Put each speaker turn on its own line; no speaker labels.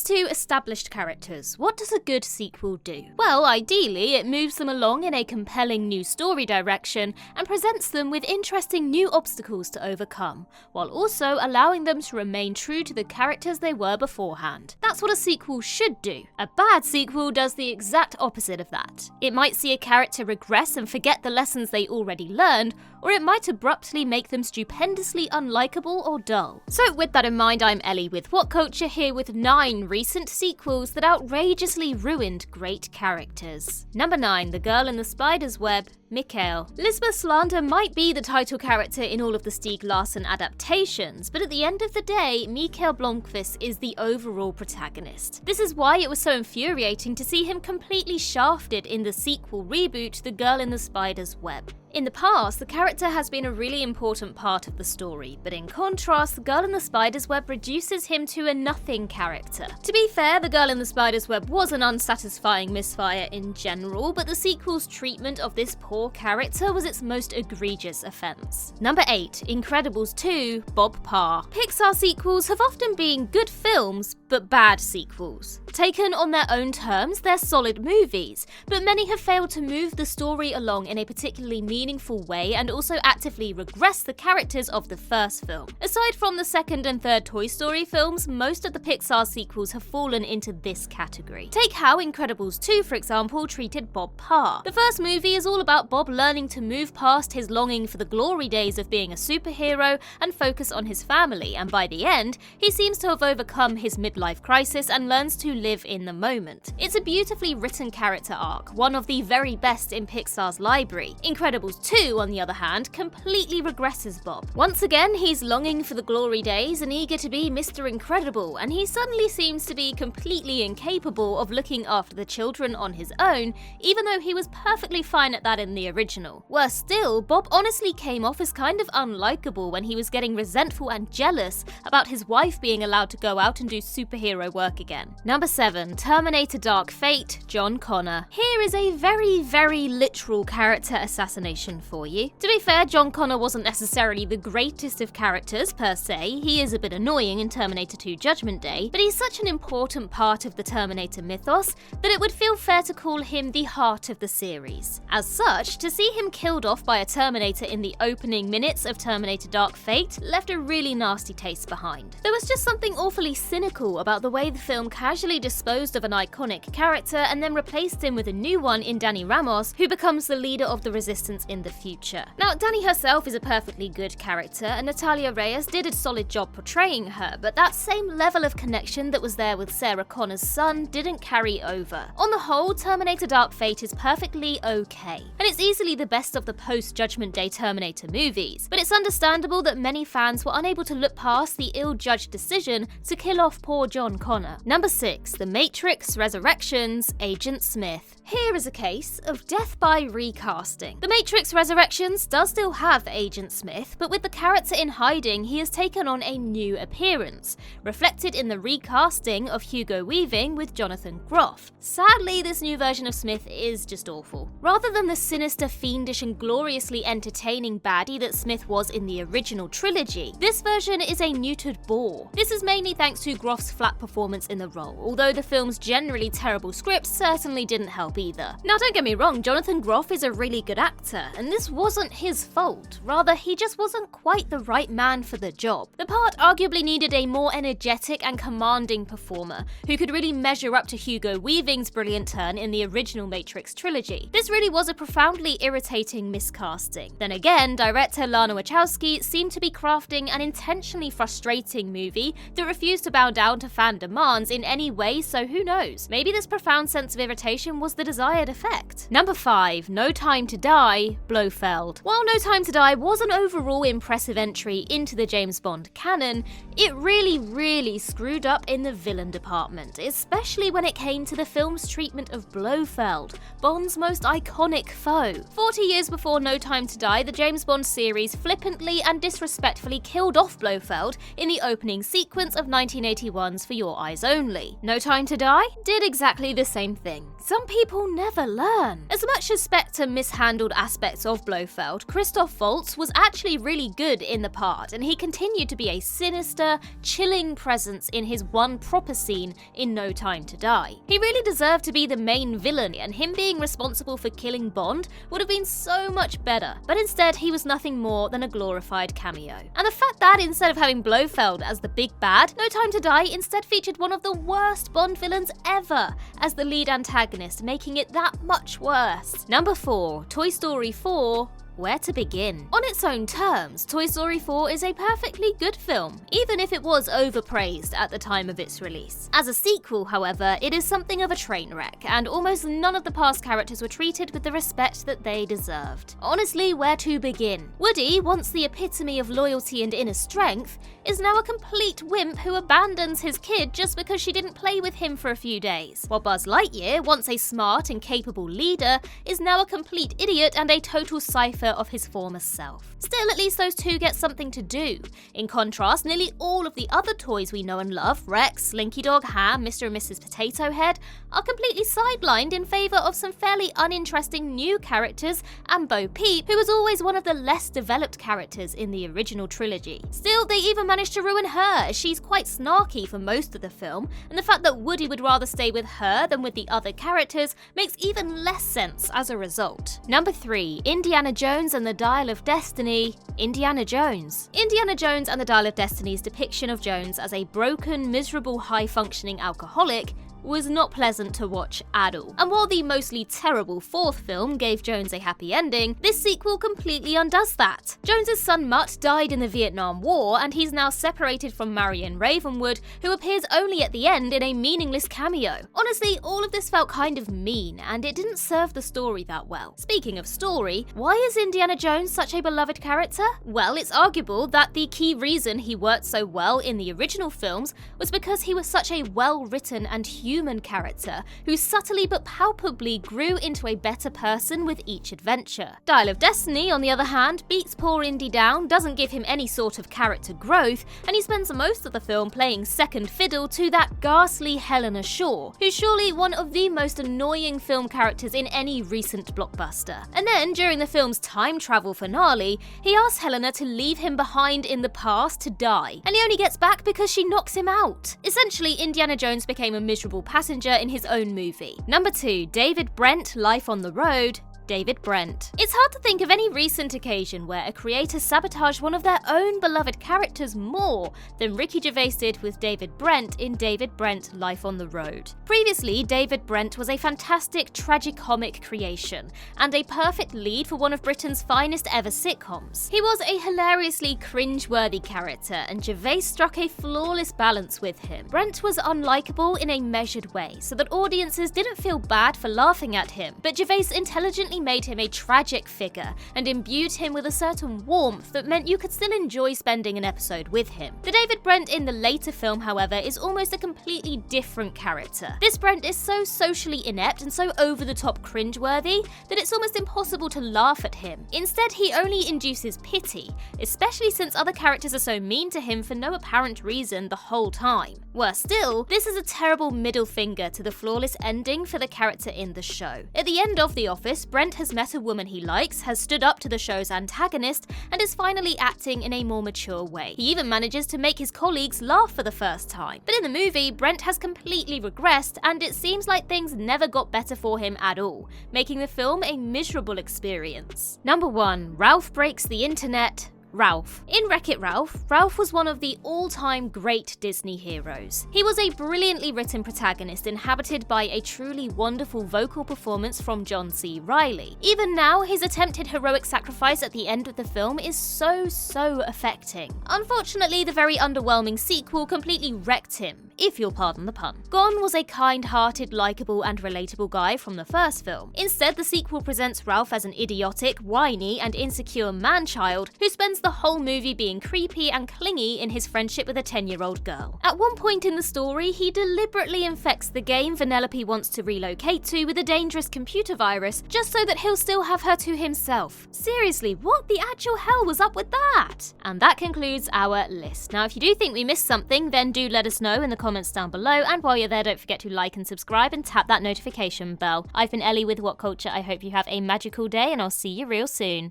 to established characters, what does a good sequel do? Well, ideally, it moves them along in a compelling new story direction and presents them with interesting new obstacles to overcome, while also allowing them to remain true to the characters they were beforehand. That's what a sequel should do. A bad sequel does the exact opposite of that. It might see a character regress and forget the lessons they already learned, or it might abruptly make them stupendously unlikable or dull. So with that in mind, I'm Ellie with What Culture, here with 9 recent sequels that outrageously ruined great characters. Number 9, The Girl in the Spider's Web, Mikael. Lisbeth Salander might be the title character in all of the Stieg Larsson adaptations, but at the end of the day, Mikael Blomkvist is the overall protagonist. This is why it was so infuriating to see him completely shafted in the sequel reboot, The Girl in the Spider's Web. In the past, the character has been a really important part of the story, but in contrast, The Girl in the Spider's Web reduces him to a nothing character. To be fair, The Girl in the Spider's Web was an unsatisfying misfire in general, but the sequel's treatment of this poor character was its most egregious offense. Number 8, Incredibles 2, Bob Parr. Pixar sequels have often been good films, but bad sequels. Taken on their own terms, they're solid movies, but many have failed to move the story along in a particularly meaningful way and also actively regress the characters of the first film. Aside from the second and third Toy Story films, most of the Pixar sequels have fallen into this category. Take how Incredibles 2, for example, treated Bob Parr. The first movie is all about Bob learning to move past his longing for the glory days of being a superhero and focus on his family, and by the end, he seems to have overcome his midlife crisis and learns to live in the moment. It's a beautifully written character arc, one of the very best in Pixar's library. Incredibles 2, on the other hand, completely regresses Bob. Once again, he's longing for the glory days and eager to be Mr. Incredible, and he suddenly seems to be completely incapable of looking after the children on his own, even though he was perfectly fine at that in the original. Worse still, Bob honestly came off as kind of unlikable when he was getting resentful and jealous about his wife being allowed to go out and do superhero work again. Number 7, Terminator Dark Fate, John Connor. Here is a very, very literal character assassination for you. To be fair, John Connor wasn't necessarily the greatest of characters per se. He is a bit annoying in Terminator 2 Judgment Day, but he's such an important part of the Terminator mythos that it would feel fair to call him the heart of the series. As such, to see him killed off by a Terminator in the opening minutes of Terminator Dark Fate left a really nasty taste behind. There was just something awfully cynical about the way the film casually disposed of an iconic character and then replaced him with a new one in Dani Ramos, who becomes the leader of the resistance in the future. Now, Dani herself is a perfectly good character, and Natalia Reyes did a solid job portraying her, but that same level of connection that was there with Sarah Connor's son didn't carry over. On the whole, Terminator Dark Fate is perfectly okay, and it's easily the best of the post-Judgment Day Terminator movies, but it's understandable that many fans were unable to look past the ill-judged decision to kill off poor John Connor. Number 6, The Matrix Resurrections, Agent Smith. Here is a case of death by recasting. The Matrix Resurrections does still have Agent Smith, but with the character in hiding, he has taken on a new appearance, reflected in the recasting of Hugo Weaving with Jonathan Groff. Sadly, this new version of Smith is just awful. Rather than the sinister, fiendish and gloriously entertaining baddie that Smith was in the original trilogy, this version is a neutered bore. This is mainly thanks to Groff's flat performance in the role, although the film's generally terrible script certainly didn't help either. Now, don't get me wrong, Jonathan Groff is a really good actor, and this wasn't his fault. Rather, he just wasn't quite the right man for the job. The part arguably needed a more energetic and commanding performer, who could really measure up to Hugo Weaving's brilliant turn in the original Matrix trilogy. This really was a profoundly irritating miscasting. Then again, director Lana Wachowski seemed to be crafting an intentionally frustrating movie that refused to bow down to fan demands in any way, so who knows? Maybe this profound sense of irritation was the desired effect. Number 5, No Time to Die, Blofeld. While No Time to Die was an overall impressive entry into the James Bond canon, it really screwed up in the villain department, especially when it came to the film's treatment of Blofeld, Bond's most iconic foe. no. 40 years before No Time to Die, the James Bond series flippantly and disrespectfully killed off Blofeld in the opening sequence of 1981's For Your Eyes Only. No Time to Die did exactly the same thing. Some people never learn. As much as Spectre mishandled aspects of Blofeld, Christoph Waltz was actually really good in the part, and he continued to be a sinister, chilling presence in his one proper scene in No Time to Die. He really deserved to be the main villain, and him being responsible for killing Bond would have been so much better, but instead he was nothing more than a glorified cameo. And the fact that instead of having Blofeld as the big bad, No Time to Die instead featured one of the worst Bond villains ever as the lead antagonist, making it that much worse. Number 4, Toy Story 4. Where to begin? On its own terms, Toy Story 4 is a perfectly good film, even if it was overpraised at the time of its release. As a sequel, however, it is something of a train wreck, and almost none of the past characters were treated with the respect that they deserved. Honestly, where to begin? Woody, once the epitome of loyalty and inner strength, is now a complete wimp who abandons his kid just because she didn't play with him for a few days. While Buzz Lightyear, once a smart and capable leader, is now a complete idiot and a total cipher of his former self. Still, at least those two get something to do. In contrast, nearly all of the other toys we know and love, Rex, Slinky Dog, Ham, Mr. and Mrs. Potato Head, are completely sidelined in favour of some fairly uninteresting new characters, and Bo Peep, who was always one of the less developed characters in the original trilogy. Still, they even managed to ruin her, as she's quite snarky for most of the film, and the fact that Woody would rather stay with her than with the other characters makes even less sense as a result. Number 3, Indiana Jones and the Dial of Destiny. Indiana Jones. Indiana Jones and the Dial of Destiny's depiction of Jones as a broken, miserable, high-functioning alcoholic was not pleasant to watch at all. And while the mostly terrible fourth film gave Jones a happy ending, this sequel completely undoes that. Jones's son Mutt died in the Vietnam War, and he's now separated from Marion Ravenwood, who appears only at the end in a meaningless cameo. Honestly, all of this felt kind of mean, and it didn't serve the story that well. Speaking of story, why is Indiana Jones such a beloved character? Well, it's arguable that the key reason he worked so well in the original films was because he was such a well-written and human character who subtly but palpably grew into a better person with each adventure. Dial of Destiny, on the other hand, beats poor Indy down, doesn't give him any sort of character growth, and he spends most of the film playing second fiddle to that ghastly Helena Shaw, who's surely one of the most annoying film characters in any recent blockbuster. And then, during the film's time travel finale, he asks Helena to leave him behind in the past to die, and he only gets back because she knocks him out. Essentially, Indiana Jones became a miserable passenger in his own movie. Number 2, David Brent, Life on the Road. David Brent. It's hard to think of any recent occasion where a creator sabotaged one of their own beloved characters more than Ricky Gervais did with David Brent in David Brent, Life on the Road. Previously, David Brent was a fantastic tragicomic creation and a perfect lead for one of Britain's finest ever sitcoms. He was a hilariously cringe-worthy character, and Gervais struck a flawless balance with him. Brent was unlikable in a measured way, so that audiences didn't feel bad for laughing at him, but Gervais intelligently made him a tragic figure and imbued him with a certain warmth that meant you could still enjoy spending an episode with him. The David Brent in the later film, however, is almost a completely different character. This Brent is so socially inept and so over-the-top cringeworthy that it's almost impossible to laugh at him. Instead, he only induces pity, especially since other characters are so mean to him for no apparent reason the whole time. Worse still, this is a terrible middle finger to the flawless ending for the character in the show. At the end of The Office, Brent has met a woman he likes, has stood up to the show's antagonist, and is finally acting in a more mature way. He even manages to make his colleagues laugh for the first time. But in the movie, Brent has completely regressed, and it seems like things never got better for him at all, making the film a miserable experience. Number 1, Ralph Breaks the Internet. Ralph. In Wreck-It Ralph, Ralph was one of the all-time great Disney heroes. He was a brilliantly written protagonist inhabited by a truly wonderful vocal performance from John C. Reilly. Even now, his attempted heroic sacrifice at the end of the film is so affecting. Unfortunately, the very underwhelming sequel completely wrecked him. if you'll pardon the pun. Gon was a kind-hearted, likeable and relatable guy from the first film. Instead, the sequel presents Ralph as an idiotic, whiny and insecure man-child who spends the whole movie being creepy and clingy in his friendship with a 10-year-old girl. At one point in the story, he deliberately infects the game Vanellope wants to relocate to with a dangerous computer virus just so that he'll still have her to himself. Seriously, what the actual hell was up with that? And that concludes our list. Now, if you do think we missed something, then do let us know in the comments down below, and while you're there, don't forget to like and subscribe and tap that notification bell. I've been Ellie with What Culture. I hope you have a magical day, and I'll see you real soon.